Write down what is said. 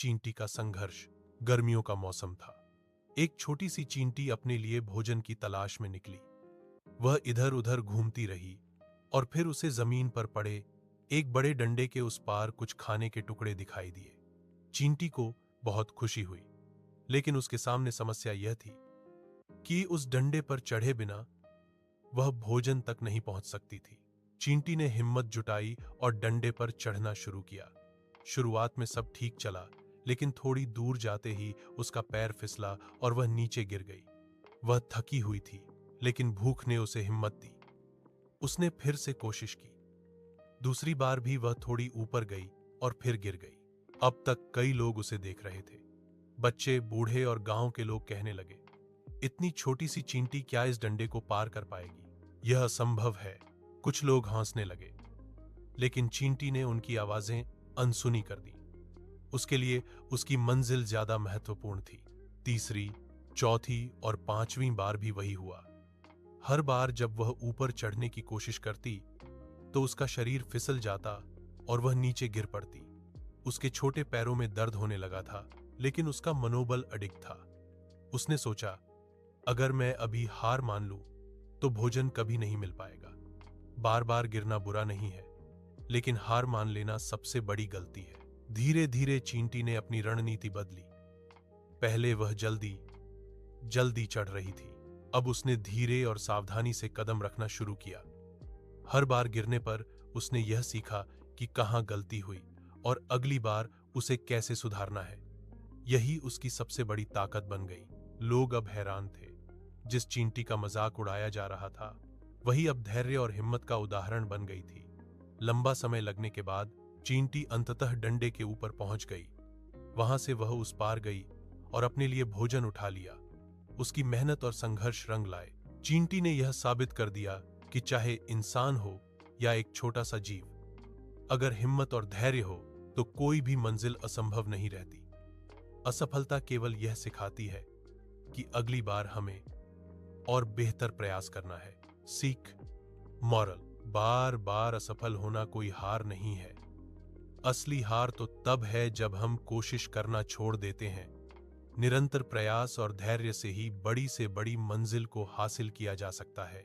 चींटी का संघर्ष। गर्मियों का मौसम था। एक छोटी सी चींटी अपने लिए भोजन की तलाश में निकली। वह इधर उधर घूमती रही और फिर उसे जमीन पर पड़े एक बड़े डंडे के उस पार कुछ खाने के टुकड़े दिखाई दिए। चींटी को बहुत खुशी हुई, लेकिन उसके सामने समस्या यह थी कि उस डंडे पर चढ़े बिना वह भोजन तक नहीं पहुंच सकती थी। चींटी ने हिम्मत जुटाई और डंडे पर चढ़ना शुरू किया। शुरुआत में सब ठीक चला, लेकिन थोड़ी दूर जाते ही उसका पैर फिसला और वह नीचे गिर गई। वह थकी हुई थी, लेकिन भूख ने उसे हिम्मत दी। उसने फिर से कोशिश की। दूसरी बार भी वह थोड़ी ऊपर गई और फिर गिर गई। अब तक कई लोग उसे देख रहे थे। बच्चे, बूढ़े और गांव के लोग कहने लगे, इतनी छोटी सी चींटी क्या इस डंडे को पार कर पाएगी? यह असंभव है। कुछ लोग हंसने लगे, लेकिन चींटी ने उनकी आवाजें अनसुनी कर दी। उसके लिए उसकी मंजिल ज्यादा महत्वपूर्ण थी। तीसरी, चौथी और पांचवीं बार भी वही हुआ। हर बार जब वह ऊपर चढ़ने की कोशिश करती तो उसका शरीर फिसल जाता और वह नीचे गिर पड़ती। उसके छोटे पैरों में दर्द होने लगा था, लेकिन उसका मनोबल अडिग था। उसने सोचा, अगर मैं अभी हार मान लूं तो भोजन कभी नहीं मिल पाएगा। बार बार गिरना बुरा नहीं है, लेकिन हार मान लेना सबसे बड़ी गलती है। धीरे धीरे चींटी ने अपनी रणनीति बदली। पहले वह जल्दी जल्दी चढ़ रही थी। अब उसने धीरे और सावधानी से कदम रखना शुरू किया। हर बार गिरने पर उसने यह सीखा कि कहां गलती हुई और अगली बार उसे कैसे सुधारना है। यही उसकी सबसे बड़ी ताकत बन गई। लोग अब हैरान थे। जिस चींटी का मजाक उड़ाया जा रहा था, वही अब धैर्य और हिम्मत का उदाहरण बन गई थी। लंबा समय लगने के बाद चींटी अंततः डंडे के ऊपर पहुंच गई। वहां से वह उस पार गई और अपने लिए भोजन उठा लिया। उसकी मेहनत और संघर्ष रंग लाए। चींटी ने यह साबित कर दिया कि चाहे इंसान हो या एक छोटा सा जीव, अगर हिम्मत और धैर्य हो तो कोई भी मंजिल असंभव नहीं रहती। असफलता केवल यह सिखाती है कि अगली बार हमें और बेहतर प्रयास करना है। सीख, मॉरल, बार बार असफल होना कोई हार नहीं है। असली हार तो तब है जब हम कोशिश करना छोड़ देते हैं। निरंतर प्रयास और धैर्य से ही बड़ी से बड़ी मंजिल को हासिल किया जा सकता है।